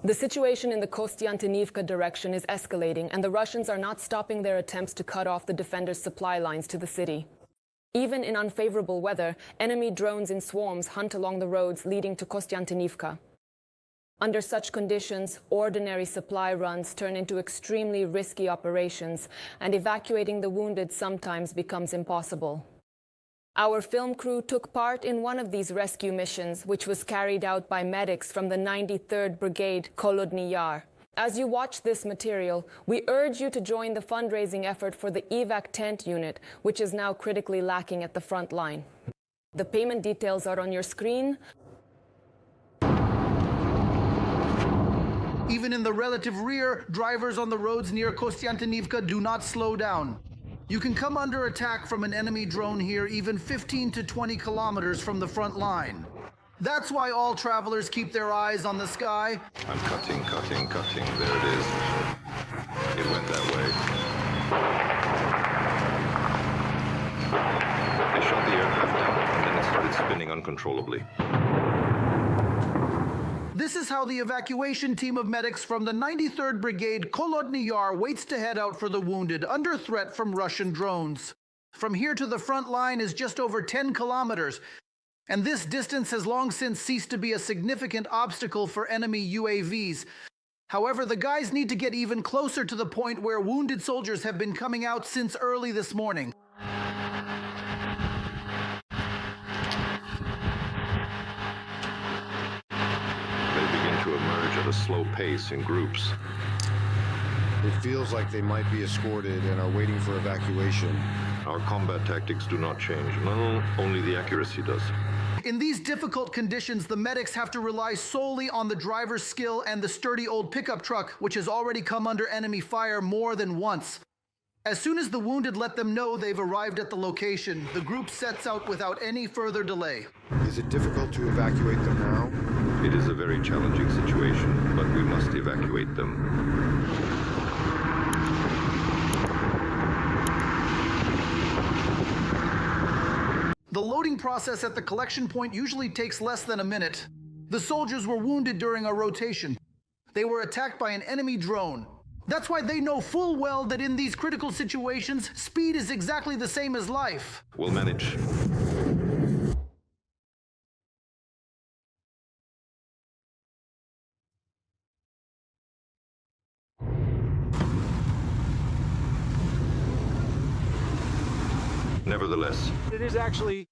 The situation in the Kostiantynivka direction is escalating, and the Russians are not stopping their attempts to cut off the defenders' supply lines to the city. Even in unfavorable weather, enemy drones in swarms hunt along the roads leading to Kostiantynivka. Under such conditions, ordinary supply runs turn into extremely risky operations, and evacuating the wounded sometimes becomes impossible. Our film crew took part in one of these rescue missions, which was carried out by medics from the 93rd Brigade Kholodny Yar. As you watch this material, we urge you to join the fundraising effort for the EVAC tent unit, which is now critically lacking at the front line. The payment details are on your screen. Even in the relative rear, drivers on the roads near Kostiantynivka do not slow down. You can come under attack from an enemy drone here even 15 to 20 kilometers from the front line. That's why all travelers keep their eyes on the sky. I'm cutting. There it is. It went that way. They shot the aircraft down, and then it started spinning uncontrollably. This is how the evacuation team of medics from the 93rd Brigade Kholodny Yar waits to head out for the wounded under threat from Russian drones. From here to the front line is just over 10 kilometers, and this distance has long since ceased to be a significant obstacle for enemy UAVs. However, the guys need to get even closer to the point where wounded soldiers have been coming out since early this morning. To emerge at a slow pace in groups. It feels like they might be escorted and are waiting for evacuation. Our combat tactics do not change. No, only the accuracy does. In these difficult conditions, the medics have to rely solely on the driver's skill and the sturdy old pickup truck, which has already come under enemy fire more than once. As soon as the wounded let them know they've arrived at the location, the group sets out without any further delay. Is it difficult to evacuate them now? It is a very challenging situation, but we must evacuate them. The loading process at the collection point usually takes less than a minute. The soldiers were wounded during a rotation. They were attacked by an enemy drone. That's why they know full well that in these critical situations, speed is exactly the same as life. We'll manage. Nevertheless, it is actually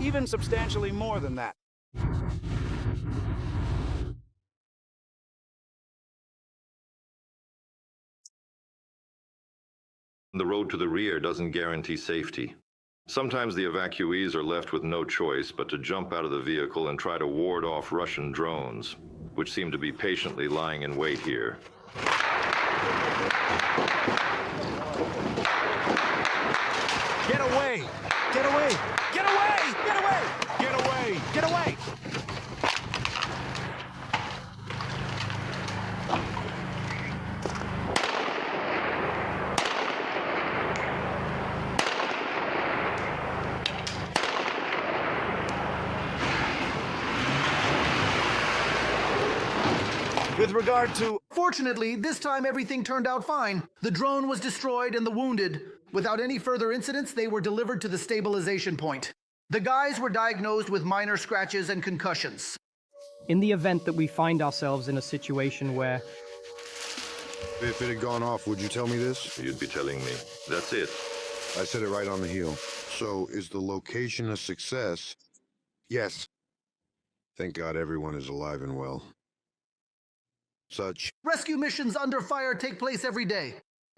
even substantially more than that. the road to the rear doesn't guarantee safety. Sometimes the evacuees are left with no choice but to jump out of the vehicle and try to ward off Russian drones, which seem to be patiently lying in wait here. Get away! Get away! Get away! Get away! Get away! Get away! With regard to... Fortunately, this time everything turned out fine. The drone was destroyed and the wounded. Without any further incidents, they were delivered to the stabilization point. The guys were diagnosed with minor scratches and concussions. In the event that we find ourselves in a situation where... If it had gone off, would you tell me this? You'd be telling me. That's it. I said it right on the heel. So, is the location a success? Yes. Thank God everyone is alive and well. Such Rescue missions under fire take place every day.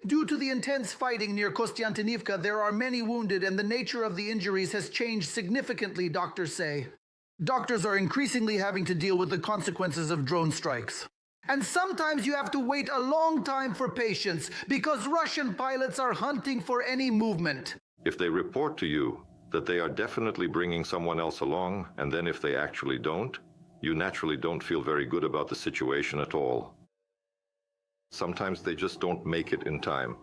Due to the intense fighting near Kostiantynivka, there are many wounded and the nature of the injuries has changed significantly, doctors say. Doctors are increasingly having to deal with the consequences of drone strikes. And sometimes you have to wait a long time for patients because Russian pilots are hunting for any movement. If they report to you that they are definitely bringing someone else along, and then if they actually don't, you naturally don't feel very good about the situation at all. Sometimes they just don't make it in time.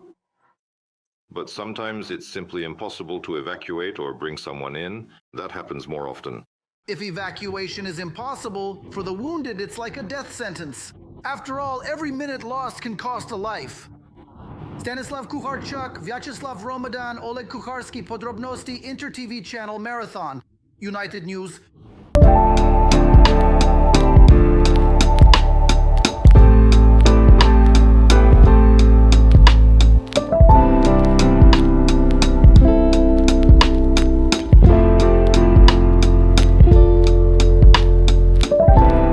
But sometimes it's simply impossible to evacuate or bring someone in. That happens more often. If evacuation is impossible, for the wounded it's like a death sentence. After all, every minute lost can cost a life. Stanislav Kucharchuk, Vyacheslav Romadan, Oleg Kukharsky, Podrobnosti, Inter TV channel Marathon. United News,